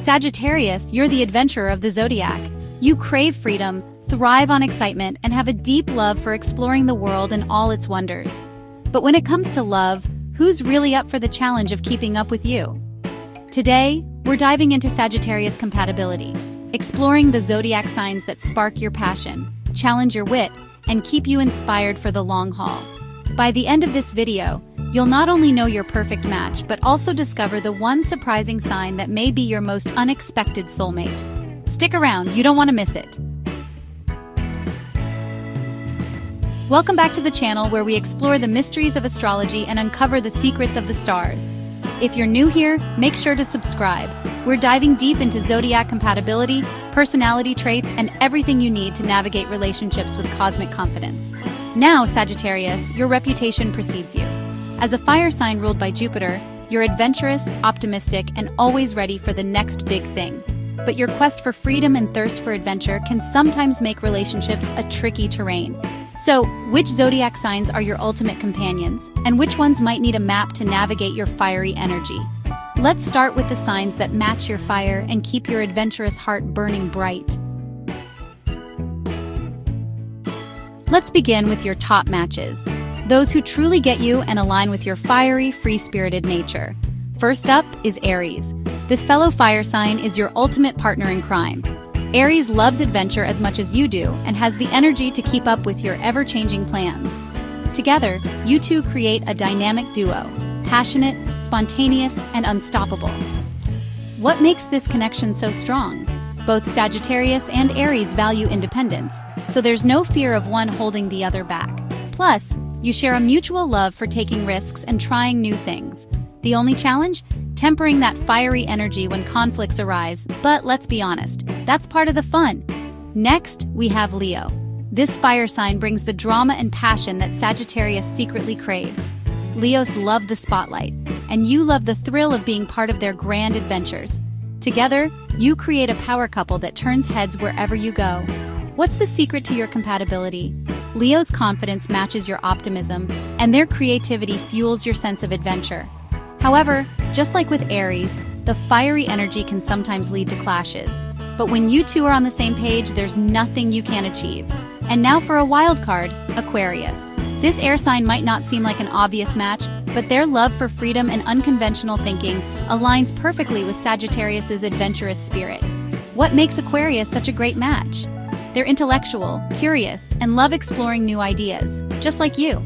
Sagittarius, you're the adventurer of the Zodiac. You crave freedom, thrive on excitement, and have a deep love for exploring the world and all its wonders. But when it comes to love, who's really up for the challenge of keeping up with you? Today, we're diving into Sagittarius Compatibility, exploring the zodiac signs that spark your passion, challenge your wit, and keep you inspired for the long haul. By the end of this video, you'll not only know your perfect match, but also discover the one surprising sign that may be your most unexpected soulmate. Stick around, you don't want to miss it. Welcome back to the channel where we explore the mysteries of astrology and uncover the secrets of the stars. If you're new here, make sure to subscribe. We're diving deep into zodiac compatibility, personality traits, and everything you need to navigate relationships with cosmic confidence. Now, Sagittarius, your reputation precedes you. As a fire sign ruled by Jupiter, you're adventurous, optimistic, and always ready for the next big thing. But your quest for freedom and thirst for adventure can sometimes make relationships a tricky terrain. So, which zodiac signs are your ultimate companions, and which ones might need a map to navigate your fiery energy? Let's start with the signs that match your fire and keep your adventurous heart burning bright. Let's begin with your top matches, those who truly get you and align with your fiery, free-spirited nature. First up is Aries. This fellow fire sign is your ultimate partner in crime. Aries loves adventure as much as you do and has the energy to keep up with your ever-changing plans. Together, you two create a dynamic duo, passionate, spontaneous, and unstoppable. What makes this connection so strong? Both Sagittarius and Aries value independence, so there's no fear of one holding the other back. Plus, you share a mutual love for taking risks and trying new things. The only challenge? Tempering that fiery energy when conflicts arise, but let's be honest, that's part of the fun. Next, we have Leo. This fire sign brings the drama and passion that Sagittarius secretly craves. Leos love the spotlight, and you love the thrill of being part of their grand adventures. Together, you create a power couple that turns heads wherever you go. What's the secret to your compatibility? Leo's confidence matches your optimism, and their creativity fuels your sense of adventure. However, just like with Aries, the fiery energy can sometimes lead to clashes. But when you two are on the same page, there's nothing you can't achieve. And now for a wild card, Aquarius. This air sign might not seem like an obvious match, but their love for freedom and unconventional thinking aligns perfectly with Sagittarius's adventurous spirit. What makes Aquarius such a great match? They're intellectual, curious, and love exploring new ideas, just like you.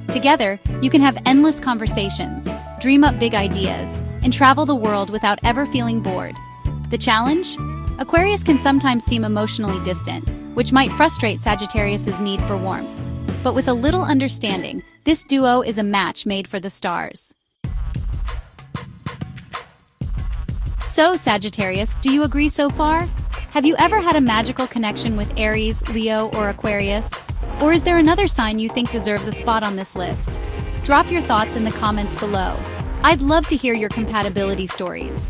Together, you can have endless conversations, dream up big ideas, and travel the world without ever feeling bored. The challenge? Aquarius can sometimes seem emotionally distant, which might frustrate Sagittarius's need for warmth. But with a little understanding, this duo is a match made for the stars. So, Sagittarius, do you agree so far? Have you ever had a magical connection with Aries, Leo, or Aquarius? Or is there another sign you think deserves a spot on this list? Drop your thoughts in the comments below. I'd love to hear your compatibility stories.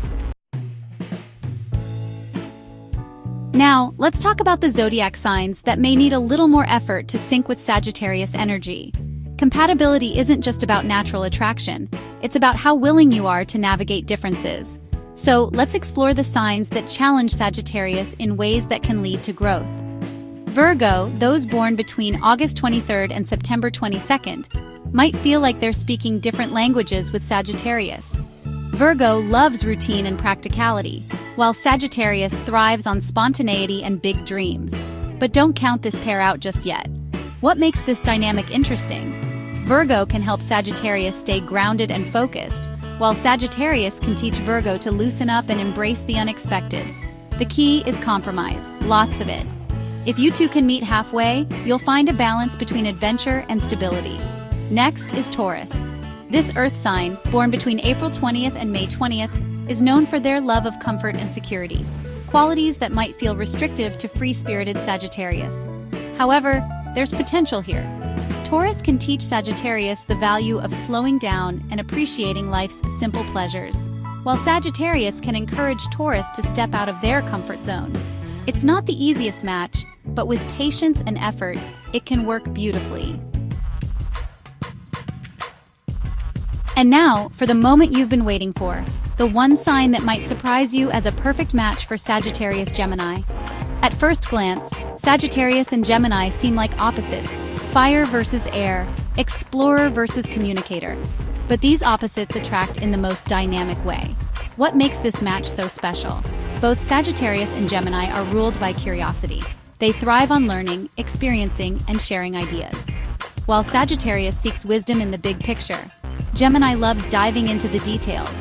Now, let's talk about the zodiac signs that may need a little more effort to sync with Sagittarius energy. Compatibility isn't just about natural attraction, it's about how willing you are to navigate differences. So, let's explore the signs that challenge Sagittarius in ways that can lead to growth. Virgo, those born between August 23rd and September 22nd, might feel like they're speaking different languages with Sagittarius. Virgo loves routine and practicality, while Sagittarius thrives on spontaneity and big dreams. But don't count this pair out just yet. What makes this dynamic interesting? Virgo can help Sagittarius stay grounded and focused, while Sagittarius can teach Virgo to loosen up and embrace the unexpected. The key is compromise, lots of it. If you two can meet halfway, you'll find a balance between adventure and stability. Next is Taurus. This earth sign, born between April 20th and May 20th, is known for their love of comfort and security, qualities that might feel restrictive to free-spirited Sagittarius. However, there's potential here. Taurus can teach Sagittarius the value of slowing down and appreciating life's simple pleasures, while Sagittarius can encourage Taurus to step out of their comfort zone. It's not the easiest match, but with patience and effort, it can work beautifully. And now, for the moment you've been waiting for, the one sign that might surprise you as a perfect match for Sagittarius Gemini. At first glance, Sagittarius and Gemini seem like opposites, fire versus air, explorer versus communicator. But these opposites attract in the most dynamic way. What makes this match so special? Both Sagittarius and Gemini are ruled by curiosity. They thrive on learning, experiencing, and sharing ideas. While Sagittarius seeks wisdom in the big picture, Gemini loves diving into the details.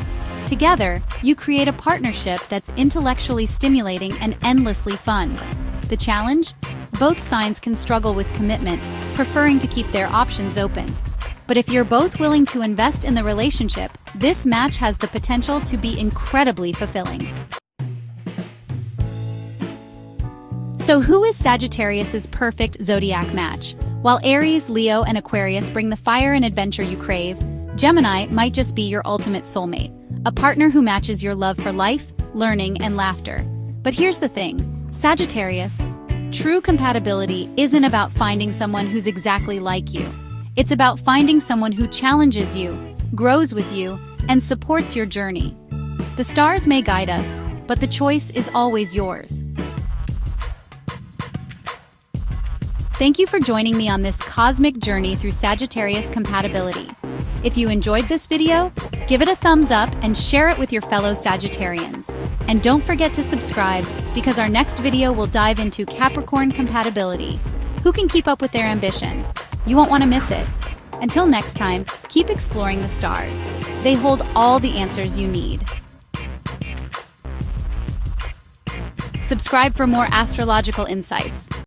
Together, you create a partnership that's intellectually stimulating and endlessly fun. The challenge? Both signs can struggle with commitment, preferring to keep their options open. But if you're both willing to invest in the relationship, this match has the potential to be incredibly fulfilling. So who is Sagittarius's perfect zodiac match? While Aries, Leo, and Aquarius bring the fire and adventure you crave, Gemini might just be your ultimate soulmate, a partner who matches your love for life, learning, and laughter. But here's the thing, Sagittarius, true compatibility isn't about finding someone who's exactly like you. It's about finding someone who challenges you, grows with you, and supports your journey. The stars may guide us, but the choice is always yours. Thank you for joining me on this cosmic journey through Sagittarius compatibility. If you enjoyed this video, give it a thumbs up and share it with your fellow Sagittarians. And don't forget to subscribe, because our next video will dive into Capricorn compatibility. Who can keep up with their ambition? You won't want to miss it. Until next time, keep exploring the stars. They hold all the answers you need. Subscribe for more astrological insights.